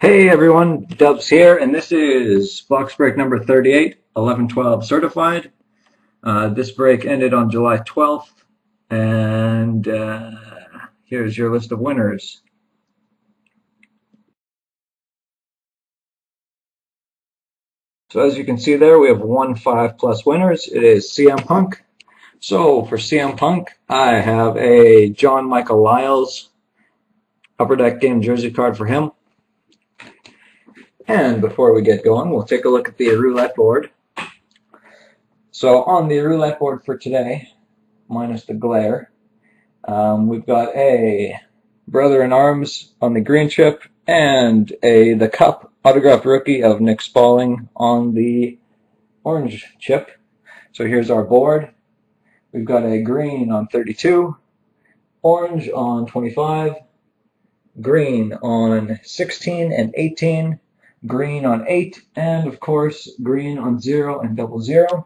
Hey everyone, Dubs here, and this is box break number 38, 11-12 certified. This break ended on July 12th, and here's your list of winners. So as you can see there, we have 1-5+ winners. It is CM Punk. So for CM Punk, I have a John Michael Lyles Upper Deck game jersey card for him. And before we get going, we'll take a look at the roulette board. So on the roulette board for today, minus the glare, we've got a brother-in-arms on the green chip and the Cup autographed rookie of Nick Spaulding on the orange chip. So here's our board. We've got a green on 32, orange on 25, green on 16 and 18, green on 8, and of course green on 0 and 00.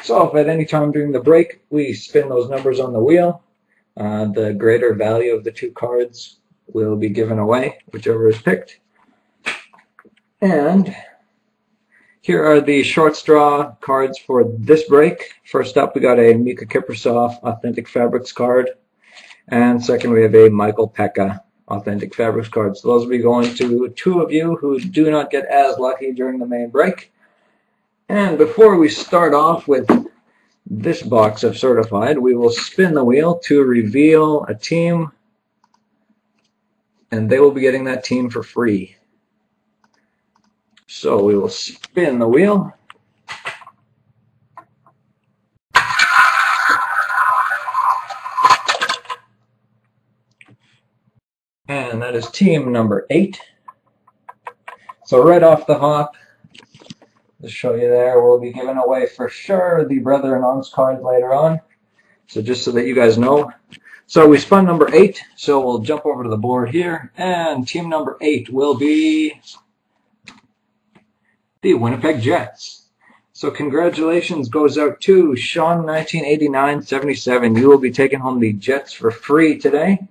So if at any time during the break we spin those numbers on the wheel, the greater value of the two cards will be given away, whichever is picked. And here are the short straw cards for this break. First up, we got a Mika Kiprasov Authentic Fabrics card, and second we have a Michael Pekka Authentic Fabrics card. So those will be going to two of you who do not get as lucky during the main break. And before we start off with this box of certified, we will spin the wheel to reveal a team, and they will be getting that team for free. So we will spin the wheel. And that is team number 8. So right off the hop, to show you there, we'll be giving away for sure the brother-in-arms cards later on. So just so that you guys know. So we spun number 8, so we'll jump over to the board here, and team number 8 will be the Winnipeg Jets. So congratulations goes out to Sean 1989-77. You will be taking home the Jets for free today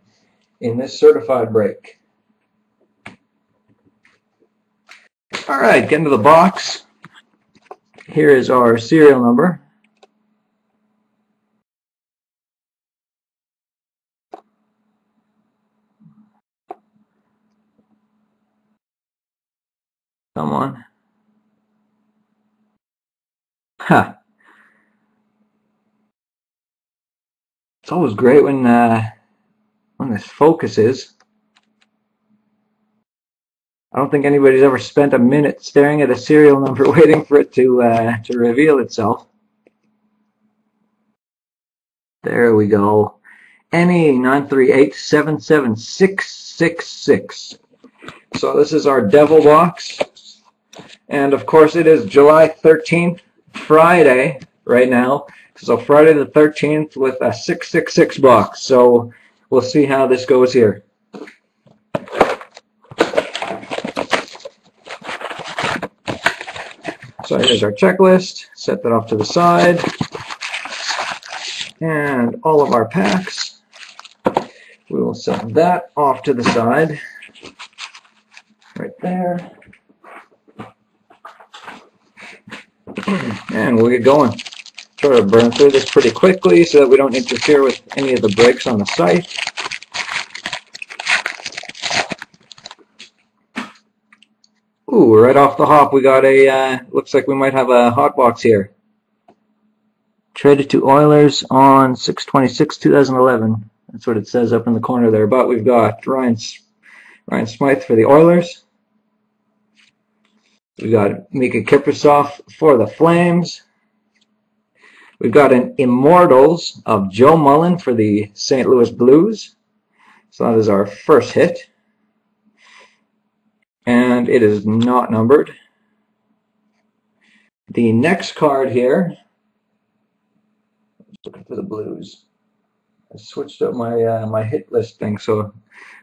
in this certified break. All right, get into the box. Here is our serial number. Come on. Ha. It's always great when this focuses. I don't think anybody's ever spent a minute staring at a serial number waiting for it to reveal itself. There we go. NE 938-77666. So this is our Devil box. And of course it is July 13th, Friday, right now. So Friday the 13th with a 666 box. So we'll see how this goes here. So here's our checklist. Set that off to the side. And all of our packs. We will set that off to the side. Right there. And we'll get going. Try to burn through this pretty quickly so that we don't interfere with any of the breaks on the site. Ooh, right off the hop we got a, looks like we might have a hot box here. Traded to Oilers on 6/26/2011. That's what it says up in the corner there. But we've got Ryan Smythe for the Oilers. We've got Mika Kiprasov for the Flames. We've got an Immortals of Joe Mullen for the St. Louis Blues. So that is our first hit. And it is not numbered. The next card here, looking for the Blues. I switched up my my hit list thing. So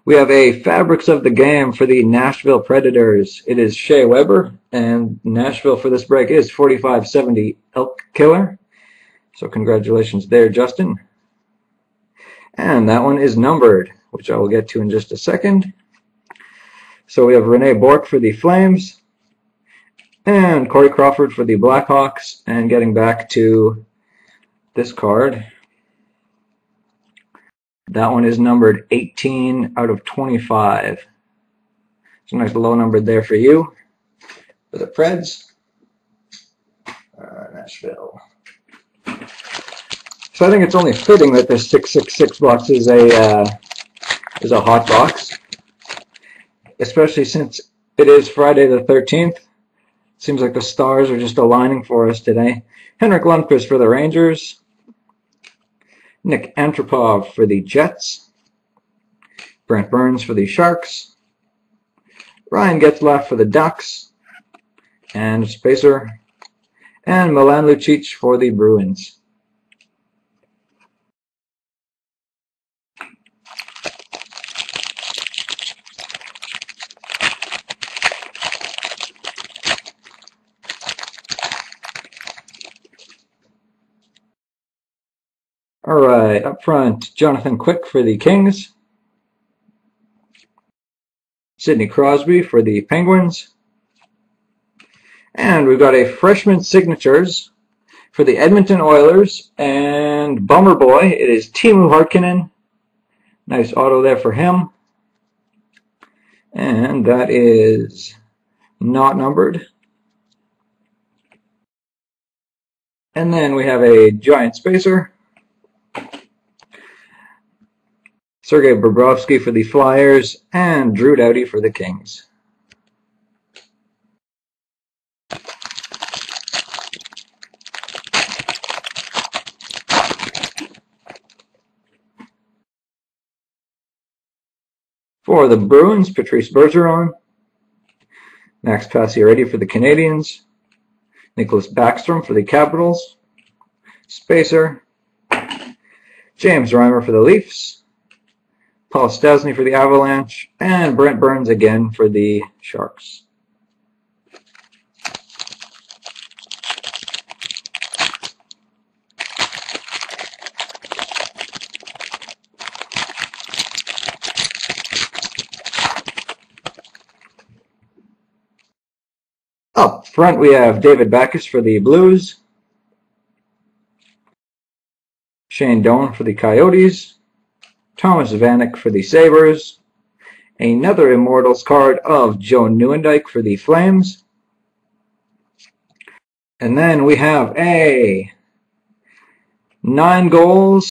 we have a Fabrics of the Game for the Nashville Predators. It is Shea Weber, and Nashville for this break is 4570 Elk Killer. So congratulations there, Justin. And that one is numbered, which I will get to in just a second. So we have Renee Bork for the Flames, and Corey Crawford for the Blackhawks. And getting back to this card, that one is numbered 18 out of 25. It's a nice low number there for you. For the Preds, Nashville. So I think it's only fitting that this 666 box is a hot box, especially since it is Friday the 13th. Seems like the stars are just aligning for us today. Henrik Lundqvist for the Rangers. Nick Antropov for the Jets. Brent Burns for the Sharks. Ryan Getzlaf for the Ducks. And Spacer. And Milan Lucic for the Bruins. Alright, up front, Jonathan Quick for the Kings. Sidney Crosby for the Penguins. And we've got a freshman signatures for the Edmonton Oilers. And Bummer Boy, it is Timu Harkkinen. Nice auto there for him. And that is not numbered. And then we have a giant spacer. Sergei Bobrovsky for the Flyers, and Drew Doughty for the Kings. For the Bruins, Patrice Bergeron, Max Pacioretty for the Canadiens, Nicholas Backstrom for the Capitals, Spacer, James Reimer for the Leafs, Paul Stastny for the Avalanche, and Brent Burns again for the Sharks. Up front we have David Backes for the Blues, Shane Doan for the Coyotes, Thomas Vanek for the Sabres, another Immortals card of Joe Nieuwendyk for the Flames, and then we have a 9 goals,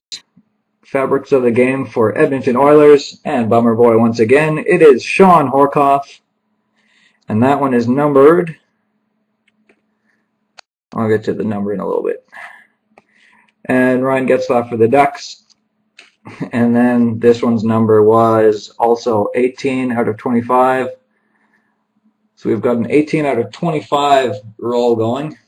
Fabrics of the Game for Edmonton Oilers, and Bummer Boy once again, it is Sean Horkoff, and that one is numbered, I'll get to the number in a little bit, and Ryan Getzlaf for the Ducks. And then this one's number was also 18 out of 25. So we've got an 18 out of 25 roll going.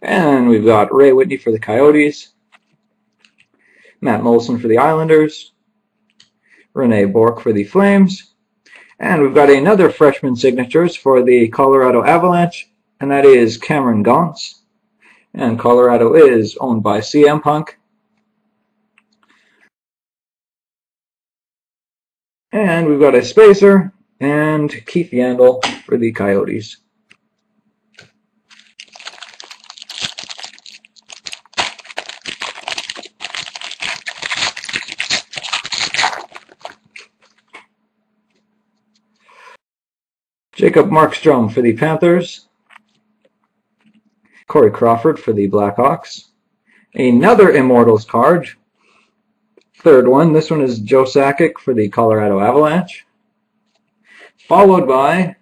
And we've got Ray Whitney for the Coyotes, Matt Molson for the Islanders, Renee Bork for the Flames, and we've got another freshman signatures for the Colorado Avalanche, and that is Cameron Gaunce. And Colorado is owned by CM Punk. And we've got a spacer and Keith Yandel for the Coyotes. Jacob Markstrom for the Panthers, Corey Crawford for the Blackhawks, another Immortals card, third one, this one is Joe Sakic for the Colorado Avalanche, followed by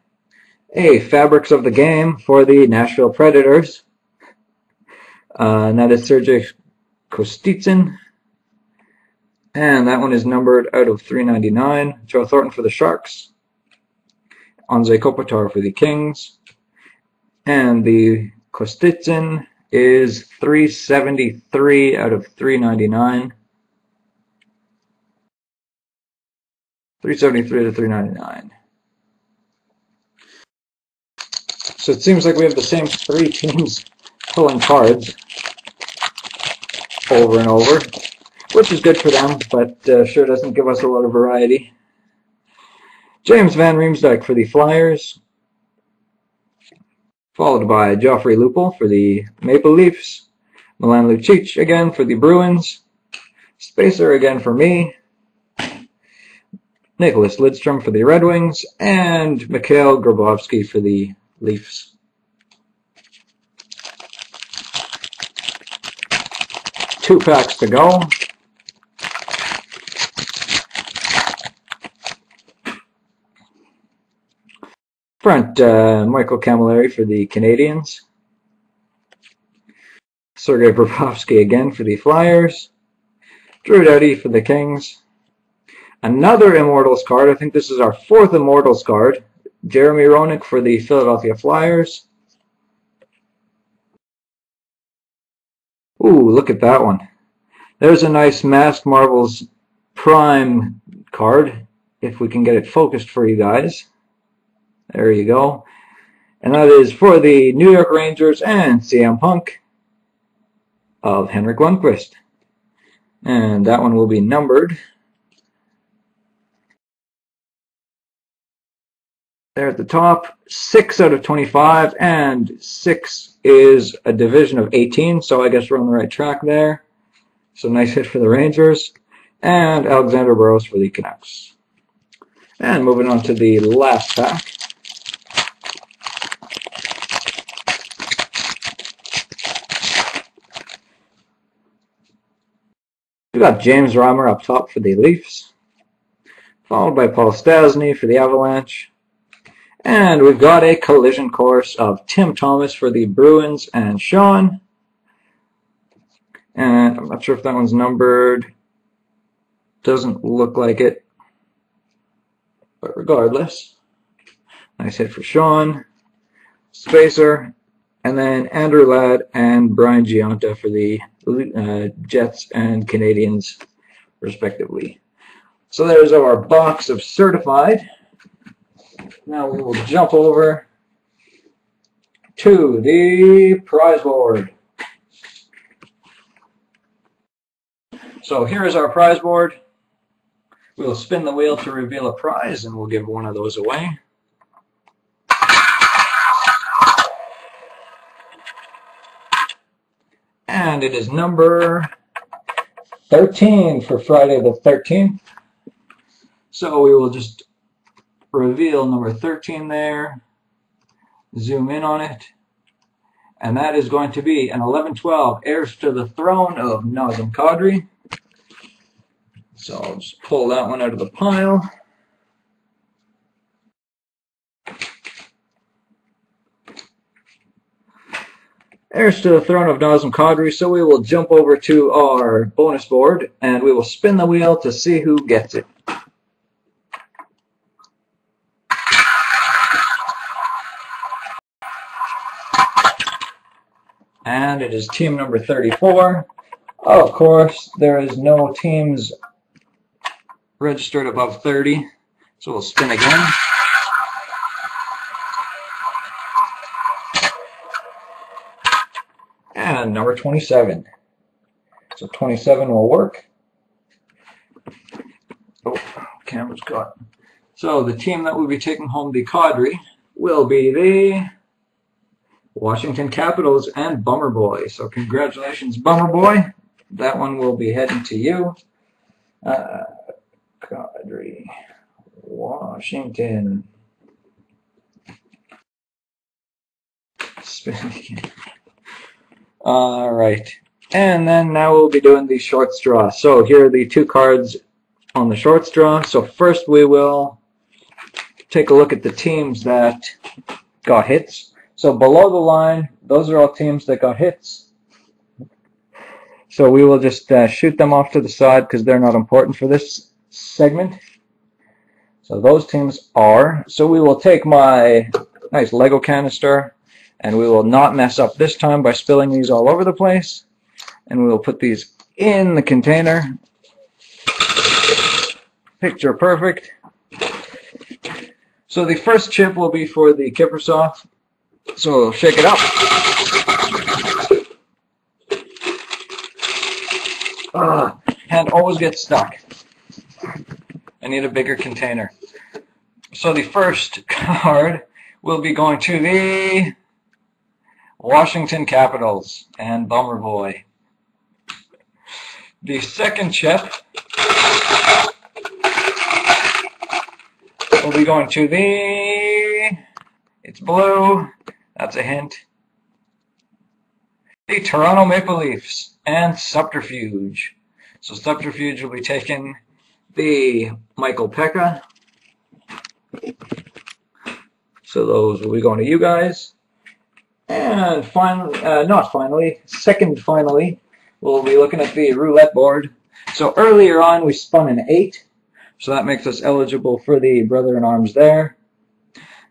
a Fabrics of the Game for the Nashville Predators, and that is Sergei Kostitsyn, and that one is numbered out of 399, Joe Thornton for the Sharks, Anze Kopitar for the Kings, and the Kostitsyn is 373 out of 399. 373 to 399. So it seems like we have the same 3 teams pulling cards over and over, which is good for them, but sure doesn't give us a lot of variety. James Van Riemsdyk for the Flyers, followed by Joffrey Lupul for the Maple Leafs, Milan Lucic again for the Bruins, Spacer again for me, Nicholas Lidstrom for the Red Wings, and Mikhail Grabovski for the Leafs. Two packs to go. Front, Michael Camilleri for the Canadiens. Sergei Bobrovsky again for the Flyers. Drew Doughty for the Kings. Another Immortals card. I think this is our 4th Immortals card. Jeremy Roenick for the Philadelphia Flyers. Ooh, look at that one. There's a nice Masked Marvels Prime card, if we can get it focused for you guys. There you go. And that is for the New York Rangers and CM Punk of Henrik Lundqvist. And that one will be numbered. There at the top, 6 out of 25, and 6 is a division of 18, so I guess we're on the right track there. So nice hit for the Rangers. And Alexander Burrows for the Canucks. And moving on to the last pack. We got James Reimer up top for the Leafs, followed by Paul Stastny for the Avalanche. And we've got a collision course of Tim Thomas for the Bruins and Sean. And I'm not sure if that one's numbered. Doesn't look like it. But regardless, nice hit for Sean. Spacer. And then Andrew Ladd and Brian Giunta for the Jets and Canadiens, respectively. So there's our box of certified. Now we will jump over to the prize board. So here is our prize board. We'll spin the wheel to reveal a prize, and we'll give one of those away. And it is number 13 for Friday the 13th. So we will just reveal number 13 there, zoom in on it, and that is going to be an 11-12 Heirs to the Throne of Nazem Kadri. So I'll just pull that one out of the pile. Heirs to the Throne of Nazem Kadri. So we will jump over to our bonus board and we will spin the wheel to see who gets it. And it is team number 34. Of course, there is no teams registered above 30. So we'll spin again. And number 27. So 27 will work. Oh, camera's caught. So the team that will be taking home the Kadri will be the Washington Capitals and Bummer Boy. So congratulations, Bummer Boy. That one will be heading to you. Kadri, Washington. All right. And then now we'll be doing the short straw. So here are the 2 cards on the short straw. So first we will take a look at the teams that got hits. So below the line, those are all teams that got hits. So we will just shoot them off to the side because they're not important for this segment. So those teams are. So we will take my nice Lego canister and we will not mess up this time by spilling these all over the place. And we will put these in the container. Picture perfect. So the first chip will be for the Kippersoft. So shake it up. Hand always gets stuck. I need a bigger container. So the first card will be going to the Washington Capitals and Bummer Boy. The second chip will be going to the, it's blue, that's a hint, the Toronto Maple Leafs and Subterfuge. So Subterfuge will be taking the Michael Pekka. So those will be going to you guys. And second finally, we'll be looking at the roulette board. So earlier on we spun an 8, so that makes us eligible for the brother-in-arms there.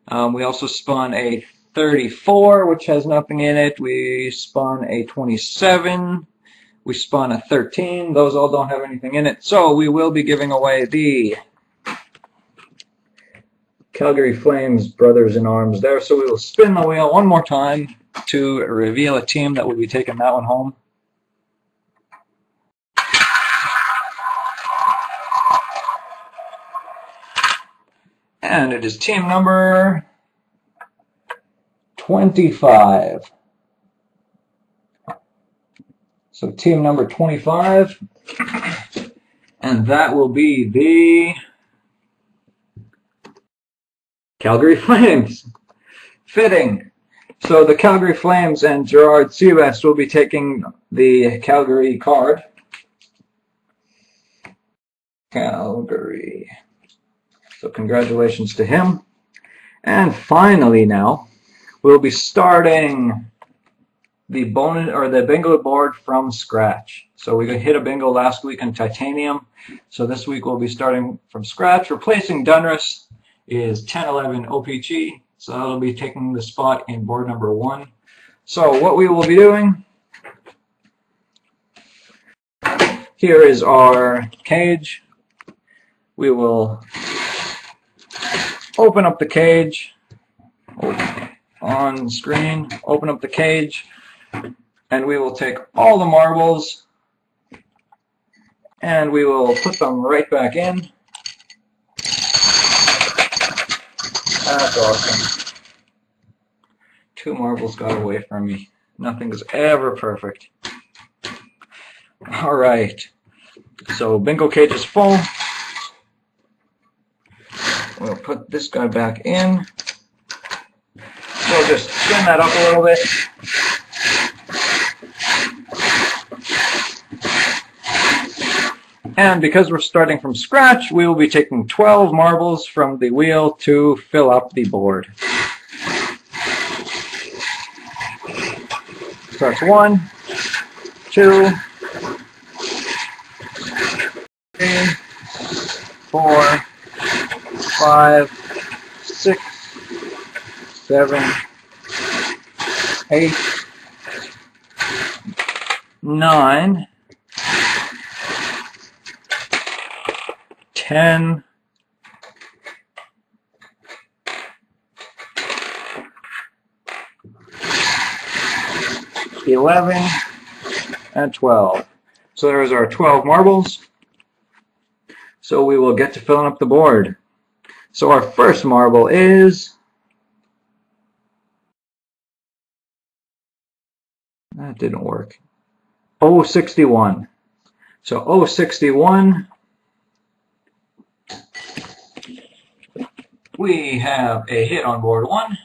We also spun a 34, which has nothing in it. We spun a 27. We spun a 13. Those all don't have anything in it. So we will be giving away the Calgary Flames brothers-in-arms there. So we will spin the wheel one more time to reveal a team that will be taking that one home. And it is team number 25. So team number 25, and that will be the Calgary Flames. Fitting. So the Calgary Flames and Gerard Seabass will be taking the Calgary card. Calgary. So congratulations to him. And finally now, we'll be starting the bonus or the bingo board from scratch. So we hit a bingo last week in titanium. So this week we'll be starting from scratch. Replacing Dunras is 1011 OPG. So that'll be taking the spot in board number 1. So what we will be doing, here is our cage. We will open up the cage on screen, open up the cage, and we will take all the marbles and we will put them right back in. That's awesome. 2 marbles got away from me. Nothing's ever perfect. Alright, so bingo cage is full. We'll put this guy back in. We'll just spin that up a little bit. And because we're starting from scratch, we will be taking 12 marbles from the wheel to fill up the board. Starts 1, 2, 3, 4, 5, 6, 7, 8, 9, 10, 11, and 12. So there's our 12 marbles. So we will get to filling up the board. So our first marble is, that didn't work, 061. So 061, we have a hit on board 1,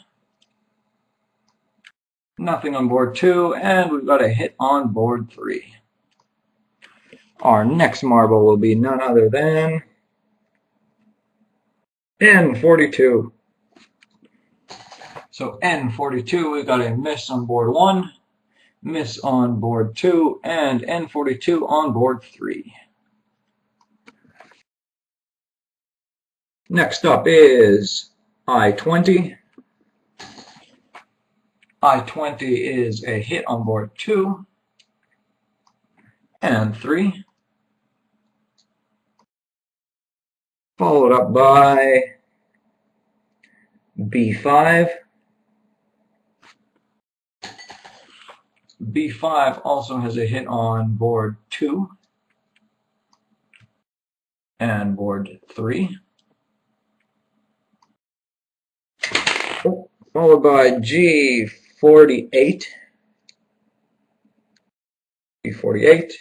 nothing on board 2, and we've got a hit on board 3. Our next marble will be none other than N42. So N42, we've got a miss on board 1, miss on board 2, and N42 on board 3. Next up is I-20. I-20 is a hit on board 2 and 3. Followed up by B5. B5 also has a hit on board 2 and board 3. Followed by G48. G48.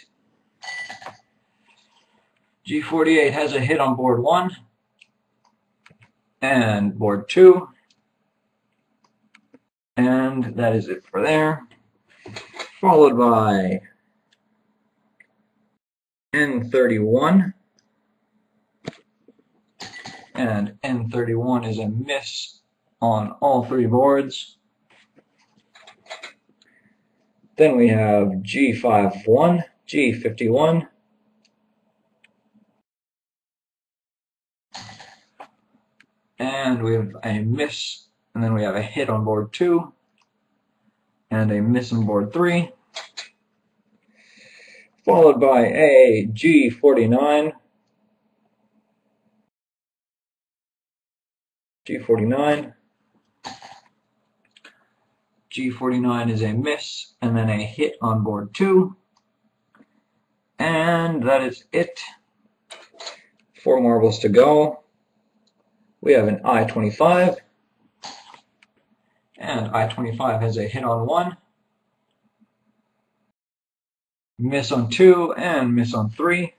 G48 has a hit on board 1 and board 2. And that is it for there. Followed by N31. And N31 is a miss on all 3 boards. Then we have G51, G51. And we have a miss, and then we have a hit on board 2, and a miss on board 3. Followed by a G49. G49. G49 is a miss, and then a hit on board 2. And that is it. 4 marbles to go. We have an I-25. And I-25 has a hit on 1. Miss on 2, and miss on 3.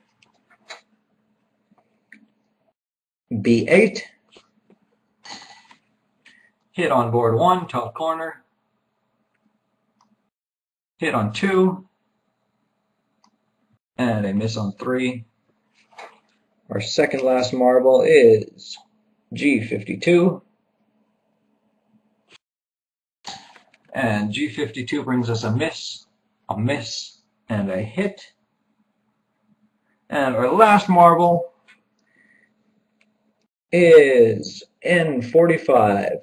B8. Hit on board 1, top corner. Hit on 2, and a miss on 3. Our second last marble is G52, and G52 brings us a miss, and a hit. And our last marble is N45.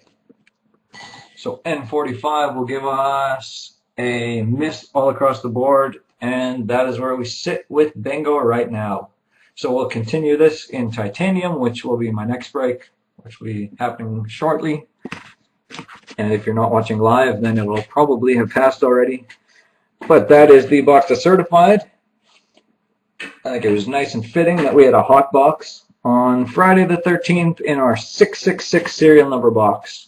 So N45 will give us a miss all across the board, and that is where we sit with bingo right now. So we'll continue this in titanium, which will be my next break, which will be happening shortly. And if you're not watching live, then it will probably have passed already. But that is the box of certified. I think it was nice and fitting that we had a hot box on Friday the 13th in our 666 serial number box.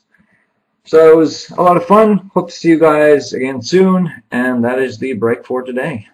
So it was a lot of fun. Hope to see you guys again soon. And that is the break for today.